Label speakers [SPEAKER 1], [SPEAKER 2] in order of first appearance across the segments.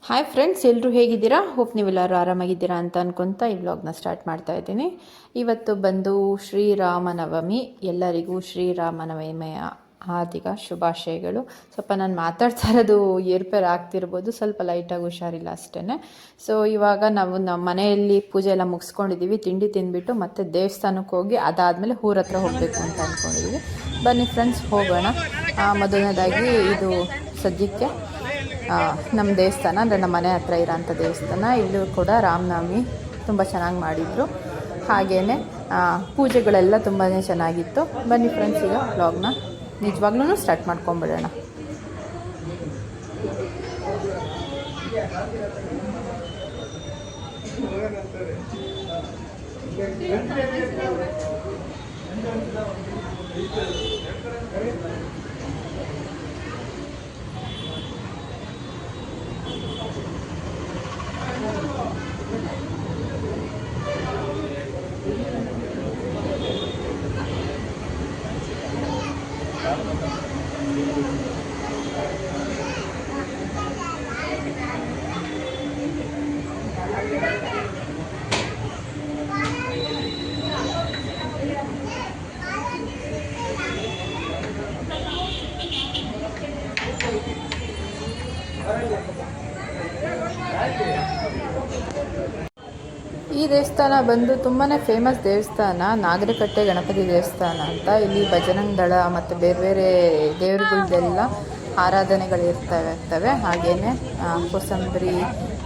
[SPEAKER 1] Hi friends, ಎಲ್ಲರೂ ಹೇಗಿದ್ದೀರಾ? Hope ನೀವೆಲ್ಲರೂ ಆರಾಮಾಗಿದ್ದೀರಾ ಅಂತ ಅನ್ಕೊತಾ ಈ ವ್ಲಾಗ್ನ ಸ್ಟಾರ್ಟ್ ಮಾಡ್ತಾ ಇದ್ದೀನಿ. ಇವತ್ತು ಬಂದು ಶ್ರೀರಾಮನವಮಿ. ಎಲ್ಲರಿಗೂ ಶ್ರೀರಾಮನವಮಿಯ ಹಾರ್ದಿಕ ಶುಭಾಶಯಗಳು. ಸ್ವಲ್ಪ ನಾನು ಮಾತಾಡ್ತಾ ಇರೋದು ಏರ್ಪೇರ್ ಆಗ್ತಿರ್ಬೋದು, ಸ್ವಲ್ಪ ಲೈಟಾಗಿ ಹುಷಾರಿಲ್ಲ ಅಷ್ಟೇ. ಸೊ ಇವಾಗ ನಾವು ನಮ್ಮ ಮನೆಯಲ್ಲಿ ಪೂಜೆ ಎಲ್ಲ ಮುಗಿಸ್ಕೊಂಡಿದ್ದೀವಿ. ತಿಂಡಿ ತಿಂದ್ಬಿಟ್ಟು ಮತ್ತೆ ದೇವಸ್ಥಾನಕ್ಕೆ ಹೋಗಿ ಅದಾದಮೇಲೆ ಊರ ಹತ್ರ ಹೋಗಬೇಕು ಅಂತ ಅಂದ್ಕೊಂಡಿದ್ದೀವಿ. ಬನ್ನಿ ಫ್ರೆಂಡ್ಸ್, ಹೋಗೋಣ. ಮೊದಲನೇದಾಗಿ ಇದು ಸದ್ಯಕ್ಕೆ ನಮ್ಮ ದೇವಸ್ಥಾನ ಅಂದರೆ ನಮ್ಮ ಮನೆ ಹತ್ರ ಇರೋಂಥ ದೇವಸ್ಥಾನ. ಇಲ್ಲೂ ಕೂಡ ರಾಮನವಮಿ ತುಂಬ ಚೆನ್ನಾಗಿ ಮಾಡಿದರು. ಹಾಗೆಯೇ ಪೂಜೆಗಳೆಲ್ಲ ತುಂಬಾ ಚೆನ್ನಾಗಿತ್ತು. ಬನ್ನಿ ಫ್ರೆಂಡ್ಸ್, ಈಗ ವ್ಲಾಗ್ನ ನಿಜವಾಗ್ಲೂ ಸ್ಟಾರ್ಟ್ ಮಾಡ್ಕೊಂಬಿಡೋಣ. ಈ ದೇವಸ್ಥಾನ ಬಂದು ತುಂಬಾ ಫೇಮಸ್ ದೇವಸ್ಥಾನ, ನಾಗರಕಟ್ಟೆ ಗಣಪತಿ ದೇವಸ್ಥಾನ ಅಂತ. ಇಲ್ಲಿ ಬಜರಂಗ ದಳ ಮತ್ತು ಬೇರೆ ಬೇರೆ ದೇವರುಗಳದ್ದೆಲ್ಲ ಆರಾಧನೆಗಳು ಇರ್ತವೆ. ಹಾಗೆಯೇ ಕೋಸಂಬರಿ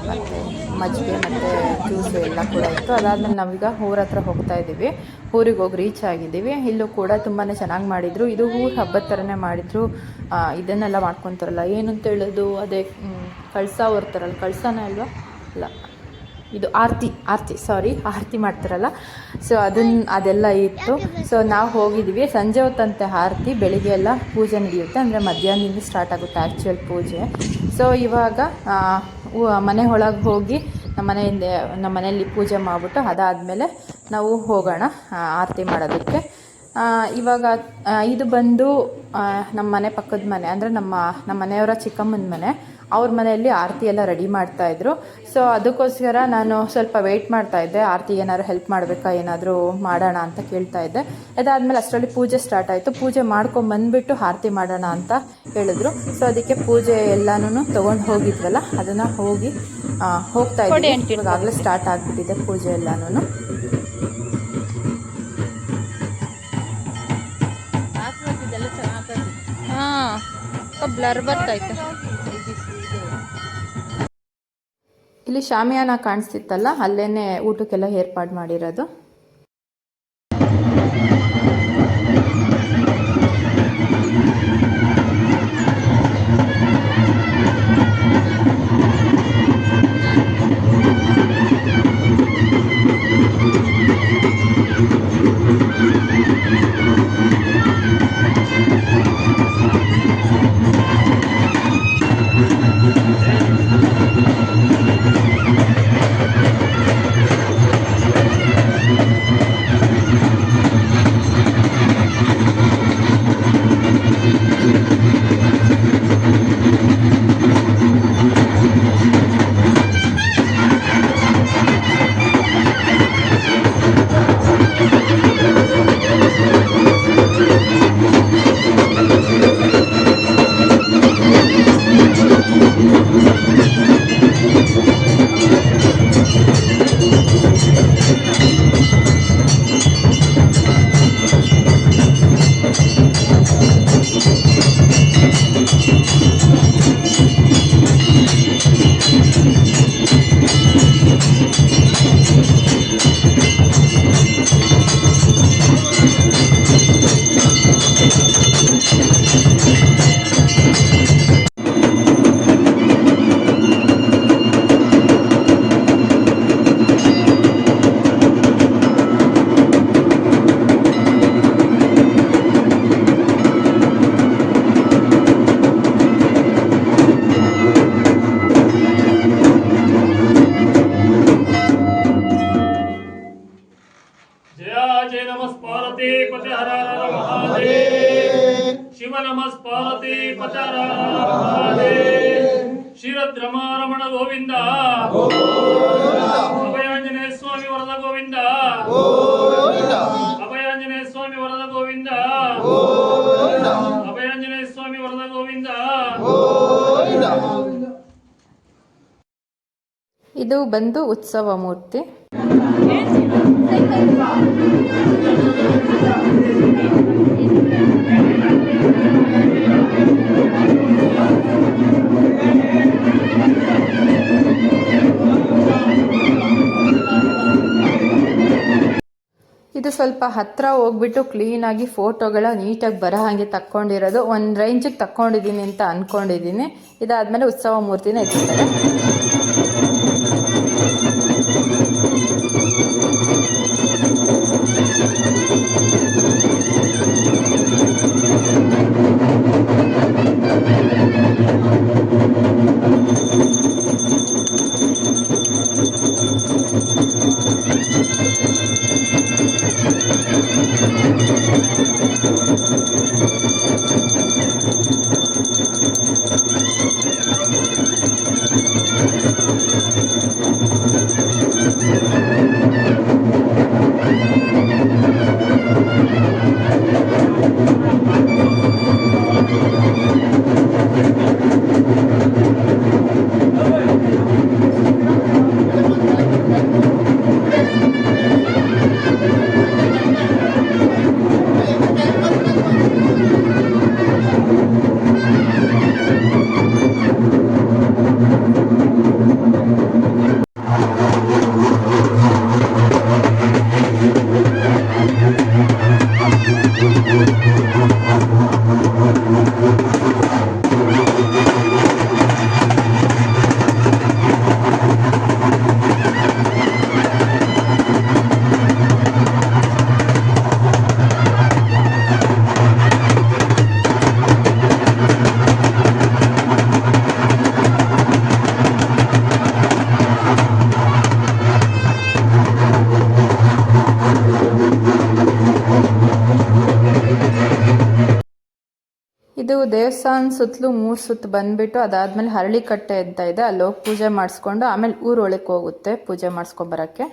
[SPEAKER 1] ಮತ್ತು ಮಜ್ಜಿಗೆ ಮತ್ತು ಜ್ಯೂಸು ಎಲ್ಲ ಕೂಡ ಇತ್ತು. ಅದಾದಮೇಲೆ ನಾವೀಗ ಊರ ಹತ್ರ ಹೋಗ್ತಾ ಇದ್ದೀವಿ. ಊರಿಗೆ ಹೋಗಿ ರೀಚ್ ಆಗಿದ್ದೀವಿ. ಇಲ್ಲೂ ಕೂಡ ತುಂಬಾ ಚೆನ್ನಾಗಿ ಮಾಡಿದರು. ಇದು ಊರು ಹಬ್ಬದ ಥರನೇ ಮಾಡಿದರು. ಇದನ್ನೆಲ್ಲ ಮಾಡ್ಕೊತಾರಲ್ಲ, ಏನು ಅಂತ ಹೇಳೋದು, ಅದೇ ಕಳಸ ಹೊರ್ತಾರಲ್ಲ, ಕಳಸನೇ ಅಲ್ವಾ? ಅಲ್ಲ, ಇದು ಆರತಿ ಮಾಡ್ತಾರಲ್ಲ. ಸೊ ಅದೆಲ್ಲ ಇತ್ತು. ಸೊ ನಾವು ಹೋಗಿದ್ವಿ. ಸಂಜೆ ಹೊತ್ತಂತೆ ಆರತಿ, ಬೆಳಿಗ್ಗೆ ಎಲ್ಲ ಪೂಜೆ ನಡೆಯುತ್ತೆ. ಅಂದರೆ ಮಧ್ಯಾಹ್ನದಿಂದ ಸ್ಟಾರ್ಟ್ ಆಗುತ್ತೆ ಆ್ಯಕ್ಚುಯಲ್ ಪೂಜೆ. ಸೊ ಇವಾಗ ಮನೆ ಒಳಗೆ ಹೋಗಿ ನಮ್ಮ ಮನೆಯಲ್ಲಿ ಪೂಜೆ ಮಾಡಿಬಿಟ್ಟು ಅದಾದಮೇಲೆ ನಾವು ಹೋಗೋಣ ಆರತಿ ಮಾಡೋದಕ್ಕೆ. ಇವಾಗ ಇದು ಬಂದು ನಮ್ಮ ಮನೆ ಪಕ್ಕದ ಮನೆ, ಅಂದರೆ ನಮ್ಮ ಮನೆಯವರ ಚಿಕ್ಕಮ್ಮನ ಮನೆ. ಅವ್ರ ಮನೆಯಲ್ಲಿ ಆರತಿ ಎಲ್ಲ ರೆಡಿ ಮಾಡ್ತಾಯಿದ್ರು. ಸೊ ಅದಕ್ಕೋಸ್ಕರ ನಾನು ಸ್ವಲ್ಪ ವೆಯ್ಟ್ ಮಾಡ್ತಾಯಿದ್ದೆ. ಆರತಿಗೆ ಏನಾದ್ರು ಹೆಲ್ಪ್ ಮಾಡಬೇಕಾ, ಏನಾದರೂ ಮಾಡೋಣ ಅಂತ ಕೇಳ್ತಾಯಿದ್ದೆ. ಅದಾದಮೇಲೆ ಅಷ್ಟರಲ್ಲಿ ಪೂಜೆ ಸ್ಟಾರ್ಟ್ ಆಯಿತು. ಪೂಜೆ ಮಾಡ್ಕೊಂಬಂದುಬಿಟ್ಟು ಆರತಿ ಮಾಡೋಣ ಅಂತ ಹೇಳಿದ್ರು. ಸೊ ಅದಕ್ಕೆ ಪೂಜೆ ಎಲ್ಲನೂ ತೊಗೊಂಡು ಹೋಗಿದ್ವಲ್ಲ, ಅದನ್ನು ಹೋಗ್ತಾ ಇದ್ದೀವಿ. ಇವಾಗಲೇ ಸ್ಟಾರ್ಟ್ ಆಗಿಬಿಟ್ಟಿದೆ ಪೂಜೆ ಎಲ್ಲನೂ. ಬ್ಲರ್ ಬರ್ತೈತೆ. ಇಲ್ಲಿ ಶಾಮಿಯಾನ ಕಾಣಿಸ್ತಿತ್ತಲ್ಲ, ಅಲ್ಲೇ ಊಟಕ್ಕೆಲ್ಲ ಏರ್ಪಾಡು ಮಾಡಿರೋದು.
[SPEAKER 2] ರಮಣ ಗೋವಿಂದ ಅಭಯಾಂಜನೇಯ ಸ್ವಾಮಿ ವರದ ಗೋವಿಂದ ಅಭಯಾಂಜನೇಯ ಸ್ವಾಮಿ ವರದ ಗೋವಿಂದ ಅಭಯಾಂಜನೇಯ ಸ್ವಾಮಿ ವರದ ಗೋವಿಂದ.
[SPEAKER 1] ಇದು ಬಂದು ಉತ್ಸವ ಮೂರ್ತಿ. ಇದು ಸ್ವಲ್ಪ ಹತ್ರ ಹೋಗ್ಬಿಟ್ಟು ಕ್ಲೀನಾಗಿ ಫೋಟೋಗಳ ನೀಟಾಗಿ ಬರೋ ಹಾಗೆ ತಕ್ಕೊಂಡಿರೋದು. ಒಂದು ರೇಂಜಿಗೆ ತಕ್ಕೊಂಡಿದ್ದೀನಿ ಅಂತ ಅಂದ್ಕೊಂಡಿದ್ದೀನಿ. ಇದಾದಮೇಲೆ ಉತ್ಸವ ಮೂರ್ತಿನ ಎತ್ತಿದ್ದಾರೆ. ಇದು ದೇವಸ್ಥಾನ ಸುತ್ತಲೂ 3 ಸುತ್ತು ಬಂದ್ಬಿಟ್ಟು ಅದಾದ್ಮೇಲೆ ಹರಳಿಕಟ್ಟೆ ಅಂತ ಇದೆ, ಅಲ್ಲಿ ಹೋಗಿ ಪೂಜೆ ಮಾಡಿಸ್ಕೊಂಡು ಆಮೇಲೆ ಊರೊಳಕ್ಕೆ ಹೋಗುತ್ತೆ ಪೂಜೆ ಮಾಡಿಸ್ಕೊಂಬರಕ್ಕೆ.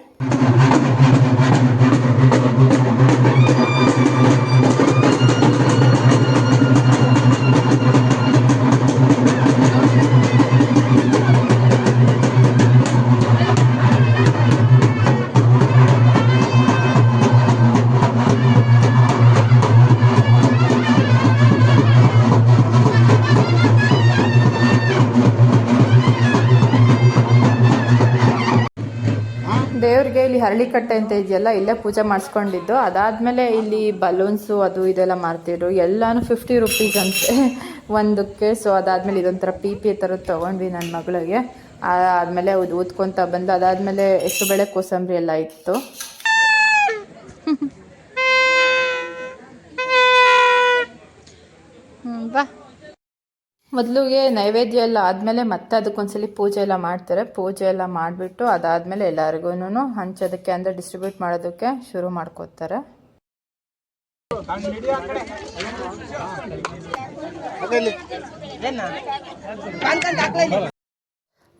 [SPEAKER 1] ದೇವ್ರಿಗೆ ಇಲ್ಲಿ ಹರಳಿಕಟ್ಟೆ ಅಂತ ಇದೆಯಲ್ಲ, ಇಲ್ಲೇ ಪೂಜೆ ಮಾಡಿಸ್ಕೊಂಡಿದ್ದು. ಅದಾದಮೇಲೆ ಇಲ್ಲಿ ಬಲೂನ್ಸು ಅದು ಇದೆಲ್ಲ ಮಾರ್ತಿದ್ರು, ಎಲ್ಲನೂ 50 ರುಪೀಸ್ ಅಂತೆ ಒಂದಕ್ಕೆ. ಸೊ ಅದಾದಮೇಲೆ ಇದೊಂಥರ ಪಿ ಥರದ್ದು ತೊಗೊಂಡ್ವಿ ನನ್ನ ಮಗಳಿಗೆ. ಆದಮೇಲೆ ಊದ್ಕೊತ ಬಂದು ಅದಾದಮೇಲೆ ಹೆಸರುಬೇಳೆ ಕೋಸಂಬರಿ ಎಲ್ಲ ಇತ್ತು. ಬಾ ಮೊದಲಿಗೆ ನೈವೇದ್ಯ ಎಲ್ಲ ಆದಮೇಲೆ ಮತ್ತೆ ಅದಕ್ಕೊಂದ್ಸಲಿ ಪೂಜೆ ಎಲ್ಲ ಮಾಡ್ತಾರೆ. ಪೂಜೆ ಎಲ್ಲ ಮಾಡಿಬಿಟ್ಟು ಅದಾದಮೇಲೆ ಎಲ್ಲರಿಗೂ ಹಂಚೋದಕ್ಕೆ ಅಂದರೆ ಡಿಸ್ಟ್ರಿಬ್ಯೂಟ್ ಮಾಡೋದಕ್ಕೆ ಶುರು ಮಾಡ್ಕೋತಾರೆ.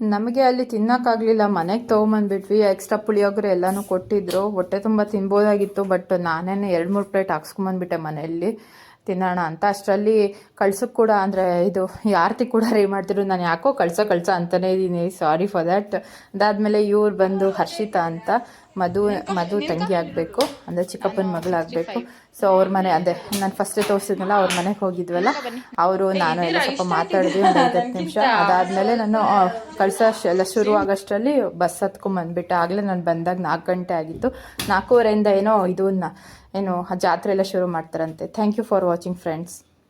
[SPEAKER 1] ನಮಗೆ ಅಲ್ಲಿ ತಿನ್ನೋಕ್ಕಾಗಲಿಲ್ಲ, ಮನೆಗೆ ತೊಗೊಂಬಂದ್ಬಿಟ್ವಿ. ಎಕ್ಸ್ಟ್ರಾ ಪುಳಿಯೋಗರೆ ಎಲ್ಲನೂ ಕೊಟ್ಟಿದ್ರು, ಹೊಟ್ಟೆ ತುಂಬ ತಿನ್ಬೋದಾಗಿತ್ತು. ಬಟ್ ನಾನೇನು 2-3 ಪ್ಲೇಟ್ ಹಾಕ್ಸ್ಕೊಂಬಂದ್ಬಿಟ್ಟೆ ಮನೆಯಲ್ಲಿ ತಿನ್ನೋಣ ಅಂತ. ಅಷ್ಟರಲ್ಲಿ ಕಳ್ಸೋಕ್ಕೆ ಕೂಡ ಅಂದರೆ ಇದು ಆರತಿ ಕೂಡ ರೆಡಿ ಮಾಡ್ತಿದ್ರು. ನಾನು ಯಾಕೋ ಕಳ್ಸೋ ಅಂತಲೇ ಇದ್ದೀನಿ, ಸಾರಿ ಫಾರ್ ದ್ಯಾಟ್. ಅದಾದಮೇಲೆ ಇವ್ರು ಬಂದು ಹರ್ಷಿತಾ ಅಂತ ಮಧು ತಂಗಿ ಆಗಬೇಕು, ಅಂದರೆ ಚಿಕ್ಕಪ್ಪನ ಮಗಳಾಗಬೇಕು. ಸೊ ಅವ್ರ ಮನೆ ಅದೇ ನಾನು ಫಸ್ಟೇ ತೋರಿಸಿದ್ನಲ್ಲ, ಅವ್ರ ಮನೆಗೆ ಹೋಗಿದ್ವಲ್ಲ, ಅವರು ನಾನು ಎಲ್ಲ ಸ್ವಲ್ಪ ಮಾತಾಡಿದ್ವಿ ಒಂದು 5-10 ನಿಮಿಷ. ಅದಾದಮೇಲೆ ನಾನು ಕಳ್ಸೋ ಎಲ್ಲ ಶುರು ಆಗೋಷ್ಟರಲ್ಲಿ ಬಸ್ ಹತ್ಕೊಂಡ್ಬಂದ್ಬಿಟ್ಟೆ. ಆಗಲೇ ನಾನು ಬಂದಾಗ 4 ಗಂಟೆ ಆಗಿತ್ತು. 4:15 ಏನೋ ಜಾತ್ರೆ ಎಲ್ಲ ಶುರು ಮಾಡ್ತಾರಂತೆ. Thank you for watching friends.